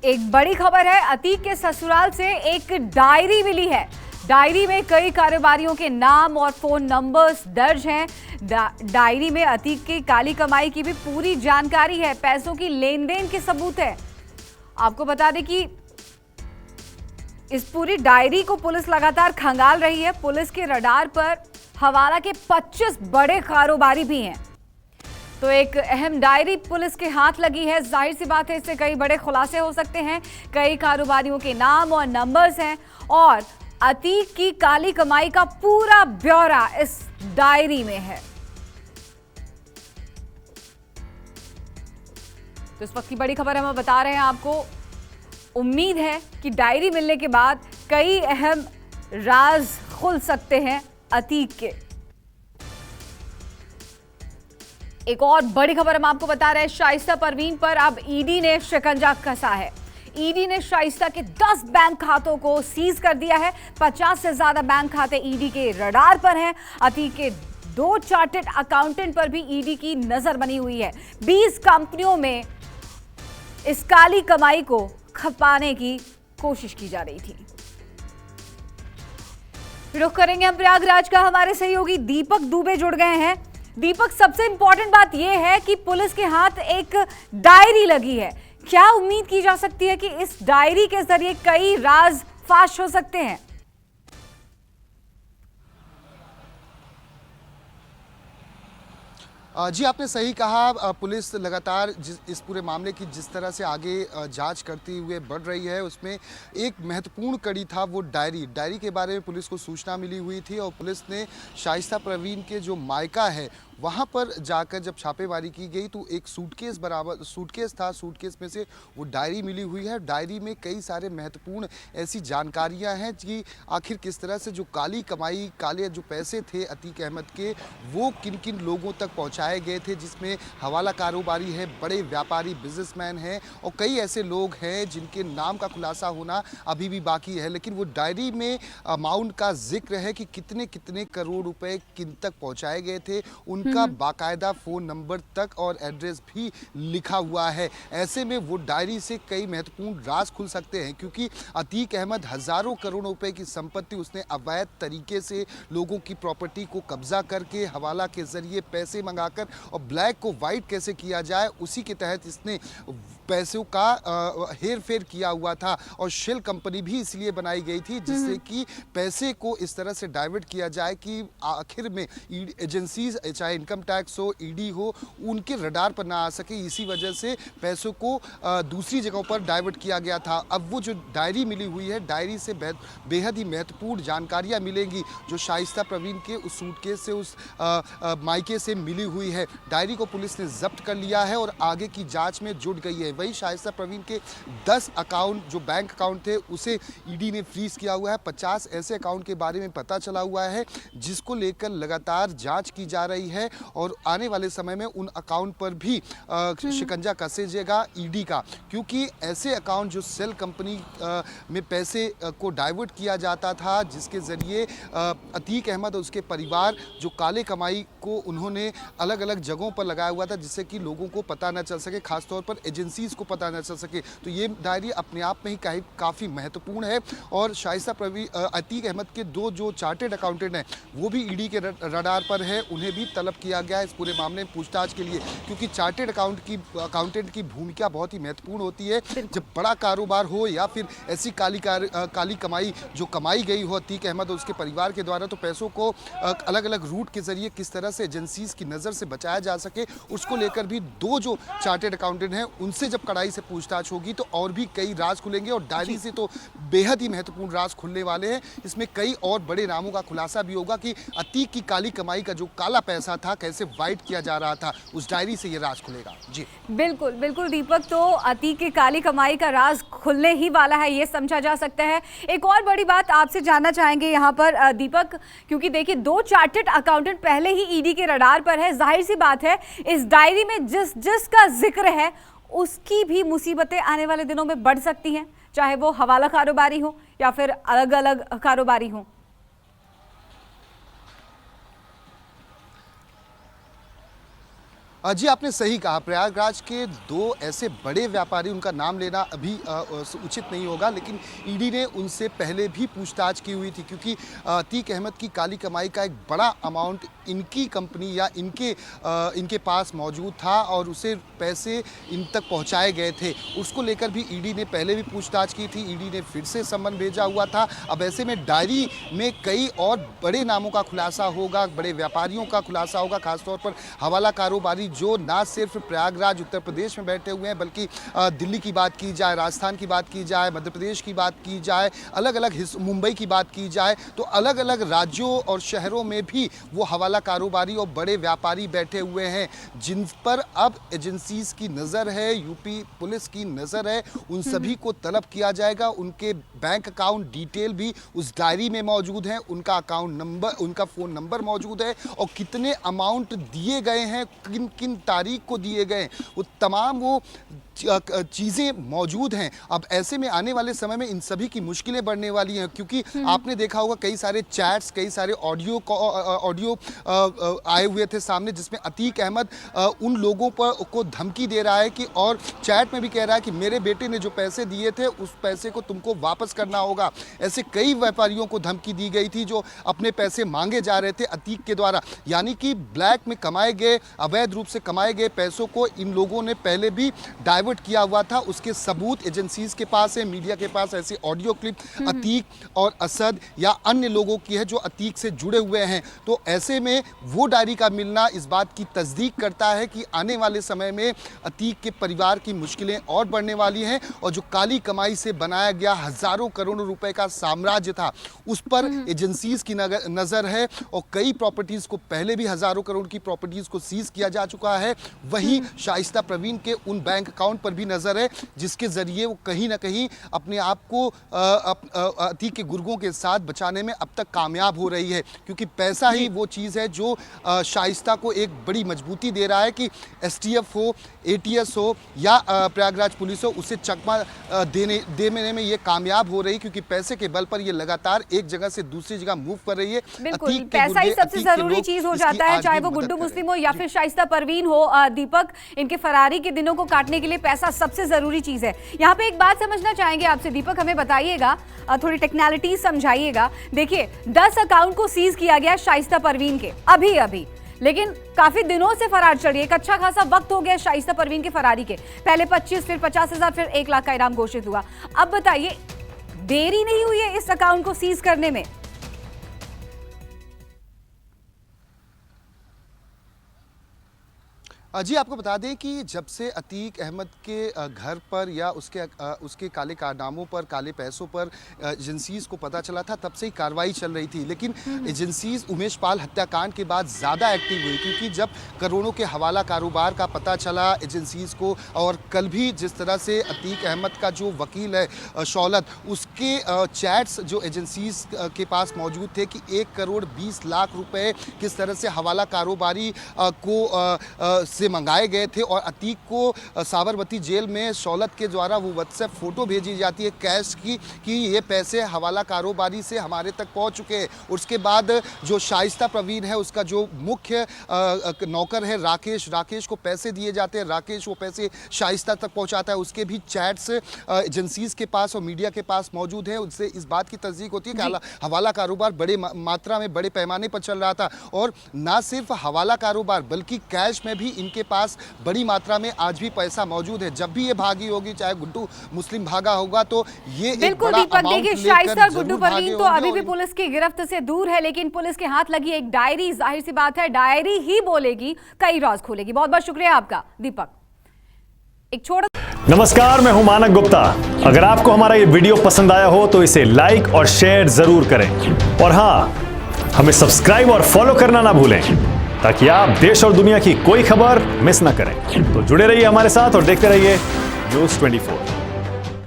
एक बड़ी खबर है। अतीक के ससुराल से एक डायरी मिली है। डायरी में कई कारोबारियों के नाम और फोन नंबर्स दर्ज हैं। डायरी में अतीक की काली कमाई की भी पूरी जानकारी है। पैसों की लेन देन के सबूत है। आपको बता दें कि इस पूरी डायरी को पुलिस लगातार खंगाल रही है। पुलिस के रडार पर हवाला के 25 बड़े कारोबारी भी हैं। तो एक अहम डायरी पुलिस के हाथ लगी है। जाहिर सी बात है, इससे कई बड़े खुलासे हो सकते हैं। कई कारोबारियों के नाम और नंबर्स हैं और अतीक की काली कमाई का पूरा ब्यौरा इस डायरी में है। तो इस वक्त की बड़ी खबर हम बता रहे हैं आपको। उम्मीद है कि डायरी मिलने के बाद कई अहम राज खुल सकते हैं अतीक के। एक और बड़ी खबर हम आपको बता रहे हैं। शाइस्ता परवीन पर अब ईडी ने शिकंजा कसा है। ईडी ने शाइस्ता के 10 बैंक खातों को सीज कर दिया है। 50 से ज्यादा बैंक खाते ईडी के रडार पर हैं। अतीक के 2 चार्टर्ड अकाउंटेंट पर भी ईडी की नजर बनी हुई है। 20 कंपनियों में इस काली कमाई को खपाने की कोशिश की जा रही थी। रुख करेंगे हम प्रयागराज का। हमारे सहयोगी दीपक दुबे जुड़ गए हैं। दीपक, सबसे इंपॉर्टेंट बात यह है कि पुलिस के हाथ एक डायरी लगी है। क्या उम्मीद की जा सकती है कि इस डायरी के जरिए कई राज फाश हो सकते हैं? जी, आपने सही कहा। पुलिस लगातार इस पूरे मामले की जिस तरह से आगे जांच करते हुए बढ़ रही है, उसमें एक महत्वपूर्ण कड़ी था वो डायरी के बारे में पुलिस को सूचना मिली हुई थी और पुलिस ने शाइस्ता परवीन के जो मायका है वहाँ पर जाकर जब छापेमारी की गई तो एक सूटकेस था। सूटकेस में से वो डायरी मिली हुई है। डायरी में कई सारे महत्वपूर्ण ऐसी जानकारियां हैं कि आखिर किस तरह से जो काली कमाई, काले जो पैसे थे अतीक अहमद के, वो किन किन लोगों तक पहुंचाए गए थे, जिसमें हवाला कारोबारी है, बड़े व्यापारी, बिजनेसमैन हैं और कई ऐसे लोग हैं जिनके नाम का खुलासा होना अभी भी बाकी है। लेकिन वो डायरी में अमाउंट का जिक्र है कि कितने कितने करोड़ रुपए किन तक पहुंचाए गए थे, का बाकायदा फोन नंबर तक और एड्रेस भी लिखा हुआ है। ऐसे में वो डायरी से कई महत्वपूर्ण राज खुल सकते हैं, क्योंकि अतीक अहमद हजारों करोड़ों रुपए की संपत्ति उसने अवैध तरीके से लोगों की प्रॉपर्टी को कब्जा करके हवाला के जरिए पैसे मंगाकर और ब्लैक को वाइट कैसे किया जाए उसी के तहत इसने पैसों का हेर फेर किया हुआ था। और शेल कंपनी भी इसलिए बनाई गई थी जिससे कि पैसे को इस तरह से डाइवर्ट किया जाए कि आखिर में एजेंसीज, चाहे इनकम टैक्स हो, ईडी हो, उनके रडार पर ना आ सके। इसी वजह से पैसों को दूसरी जगहों पर डाइवर्ट किया गया था। अब वो जो डायरी मिली हुई है, डायरी से बेहद ही महत्वपूर्ण जानकारियां मिलेंगी जो शाइस्ता परवीन के उस सूटकेस से, उस मायके से मिली हुई है। डायरी को पुलिस ने जब्त कर लिया है और आगे की जांच में जुट गई है। वही शाइस्ता परवीन के 10 अकाउंट, जो बैंक अकाउंट थे, उसे ईडी ने फ्रीज किया हुआ है। 50 ऐसे अकाउंट के बारे में पता चला हुआ है जिसको लेकर लगातार जांच की जा रही है और आने वाले समय में उन अकाउंट पर भी शिकंजा कसेगा ईडी का, क्योंकि ऐसे अकाउंट जो सेल कंपनी में पैसे को डाइवर्ट किया जाता था, जिसके जरिए अतीक अहमद और उसके परिवार जो काले कमाई को उन्होंने अलग अलग जगहों पर लगाया हुआ था जिससे कि लोगों को पता न चल सके, खासतौर पर एजेंसीज को पता न चल सके। तो ये डायरी अपने आप में ही काफ़ी महत्वपूर्ण है। और शाइस्ता परवीन, अतीक अहमद के 2 जो चार्टेड अकाउंटेंट हैं वो भी ईडी के रडार पर है। उन्हें भी तलब किया गया इस पूरे मामले में पूछताछ के लिए, क्योंकि चार्टेड अकाउंटेंट की भूमिका बहुत ही महत्वपूर्ण होती है। जब बड़ा कारोबार हो या फिर ऐसी काली कमाई जो कमाई गई हो अतीक अहमद और उसके परिवार के द्वारा, तो पैसों को अलग अलग रूट के जरिए किस तरह से एजेंसीज की नज़र से बचाया जा सके, उसको लेकर भी 2 जो चार्टेड अकाउंटेंट हैं उनसे जब कड़ाई से पूछताछ होगी तो और भी कई राज खुलेंगे। और डायरी से तो बेहद ही महत्वपूर्ण राज खुलने वाले हैं। इसमें कई और बड़े नामों का खुलासा भी होगा कि अतीक की काली कमाई का जो काला पैसा था कैसे वाइट किया जा रहा था, उस डायरी से ये राज खुलेगा। जी बिल्कुल बिल्कुल दीपक, तो अतीक की काली कमाई का राज खुलने ही वाला है, ये समझा जा सकता है। एक और बड़ी बात आपसे जानना चाहेंगे यहाँ पर दीपक, क्योंकि देखिए 2 चार्टर्ड अकाउंटेंट पहले ही ईडी के रडार पर है। जाहिर सी बात है इस डायरी में जिसका जिक्र है उसकी भी मुसीबतें आने वाले दिनों में बढ़ सकती हैं, चाहे वो हवाला कारोबारी हो या फिर अलग अलग कारोबारी हो। जी आपने सही कहा। प्रयागराज के दो ऐसे बड़े व्यापारी, उनका नाम लेना अभी उचित नहीं होगा, लेकिन ईडी ने उनसे पहले भी पूछताछ की हुई थी, क्योंकि अतीक अहमद की काली कमाई का एक बड़ा अमाउंट इनकी कंपनी या इनके पास मौजूद था और उसे पैसे इन तक पहुंचाए गए थे। उसको लेकर भी ईडी ने पहले भी पूछताछ की थी। ईडी ने फिर से सम्मन भेजा हुआ था। अब ऐसे में डायरी में कई और बड़े नामों का खुलासा होगा, बड़े व्यापारियों का खुलासा होगा, खासतौर पर हवाला कारोबारी जो ना सिर्फ प्रयागराज उत्तर प्रदेश में बैठे हुए हैं, बल्कि दिल्ली की बात की जाए, राजस्थान की बात की जाए, मध्य प्रदेश की बात की जाए, अलग अलग मुंबई की बात की जाए, तो अलग अलग राज्यों और शहरों में भी वो हवाला कारोबारी और बड़े व्यापारी बैठे हुए हैं, जिन पर अब एजेंसीज की नज़र है, यूपी पुलिस की नज़र है। उन सभी को तलब किया जाएगा। उनके बैंक अकाउंट डिटेल भी उस डायरी में मौजूद है, उनका अकाउंट नंबर, उनका फ़ोन नंबर मौजूद है और कितने अमाउंट दिए गए हैं, किन किन तारीख को दिए गए, वो तमाम वो चीज़ें मौजूद हैं। अब ऐसे में आने वाले समय में इन सभी की मुश्किलें बढ़ने वाली हैं, क्योंकि आपने देखा होगा कई सारे चैट्स, कई सारे ऑडियो आए हुए थे सामने, जिसमें अतीक अहमद उन लोगों को धमकी दे रहा है कि, और चैट में भी कह रहा है कि मेरे बेटे ने जो पैसे दिए थे उस पैसे को तुमको वापस करना होगा। ऐसे कई व्यापारियों को धमकी दी गई थी जो अपने पैसे मांगे जा रहे थे अतीक के द्वारा। यानी कि ब्लैक में कमाए गए, अवैध रूप से कमाए गए पैसों को इन लोगों ने पहले भी डाइवर्ट किया हुआ था। उसके सबूत एजेंसीज के पास है, मीडिया के पास ऐसी ऑडियो क्लिप अतीक और असद या अन्य लोगों की है जो अतीक से जुड़े हुए हैं। तो ऐसे में वो डायरी का मिलना इस बात की तस्दीक करता है कि आने वाले समय में अतीक के परिवार की मुश्किलें और बढ़ने वाली हैं, और जो काली कमाई से बनाया गया हजारों करोड़ों रुपए का साम्राज्य था, उस पर एजेंसीज की नज़र है। और कई प्रॉपर्टीज को पहले भी हजारों करोड़ की प्रॉपर्टीज को सीज किया जा चुका है। वहीं शाइस्ता प्रवीण के उन बैंक अकाउंट पर भी नजर है, जिसके जरिए वो कहीं ना कहीं अपने आप को अतीक के गुर्गों के साथ बचाने में अब तक कामयाब हो रही है, क्योंकि पैसा ही वो चीज़ है जो शाइस्ता को एक बड़ी मजबूती दे रहा है कि एसटीएफ हो, एटीएस हो या प्रयागराज पुलिस हो, उसे चकमा देने में ये कामयाब हो रही, क्योंकि पैसे के बल पर ये लगातार एक जगह से दूसरी जगह मूव कर रही है। बिल्कुल, पैसा ही सबसे जरूरी चीज हो जाता है, चाहे वो गुड्डू मुस्लिम हो या फिर शाइस्ता परवीन हो। दीपक, इनके फरारी के दिनों को काटने के लिए पैसा सबसे जरूरी चीज है। यहाँ पे एक बात समझना चाहेंगे आपसे दीपक, हमें बताइएगा, थोड़ी टेक्निकलिटी समझाइएगा। देखिए, 10 अकाउंट को सीज किया गया शाइस्ता परवीन के अभी, लेकिन काफी दिनों से फरार चढ़ी, एक अच्छा खासा वक्त हो गया शाइस्ता परवीन के फरारी के। पहले 25, फिर 50,000, फिर 1 लाख का इनाम घोषित हुआ। अब बताइए, देरी नहीं हुई है इस अकाउंट को सीज करने में? जी आपको बता दें कि जब से अतीक अहमद के घर पर या उसके काले कारनामों पर, काले पैसों पर एजेंसीज को पता चला था, तब से ही कार्रवाई चल रही थी। लेकिन एजेंसीज उमेश पाल हत्याकांड के बाद ज़्यादा एक्टिव हुई, क्योंकि जब करोड़ों के हवाला कारोबार का पता चला एजेंसीज को, और कल भी जिस तरह से अतीक अहमद का जो वकील है शौलत, उसके चैट्स जो एजेंसीज के पास मौजूद थे कि 1 करोड़ 20 लाख रुपए किस तरह से हवाला कारोबारी को से मंगाए गए थे, और अतीक को साबरमती जेल में शौलत के द्वारा वो व्हाट्सएप फोटो भेजी जाती है कैश की कि ये पैसे हवाला कारोबारी से हमारे तक पहुंच चुके हैं। उसके बाद जो शाइस्ता प्रवीण है, उसका जो मुख्य नौकर है राकेश को पैसे दिए जाते हैं, राकेश वो पैसे शाइस्ता तक पहुंचाता है। उसके भी चैट्स एजेंसीज के पास और मीडिया के पास मौजूद है। उससे इस बात की तस्दीक होती है कि हवाला कारोबार बड़े मात्रा में, बड़े पैमाने पर चल रहा था, और ना सिर्फ हवाला कारोबार बल्कि कैश में भी इनके पास बड़ी मात्रा में आज भी पैसा मौजूद है। जब भी ये भागी होगी, चाहे गुड्डू मुस्लिम भागा होगा, तो ये बिल्कुल दीपक, देखिए शाइस्ता गुड्डू परवीन तो अभी भी पुलिस की गिरफ्त से दूर है, लेकिन पुलिस के हाथ लगी एक डायरी, जाहिर सी बात है डायरी ही बोलेगी, कई राज खोलेगी। बहुत बहुत शुक्रिया आपका दीपक। एक छोटा नमस्कार, मैं हूं मानक गुप्ता। अगर आपको हमारा ये वीडियो पसंद आया हो तो इसे लाइक और शेयर जरूर करें, और हां, हमें सब्सक्राइब और फॉलो करना ना भूलें, ताकि आप देश और दुनिया की कोई खबर मिस ना करें। तो जुड़े रहिए हमारे साथ और देखते रहिए News 24।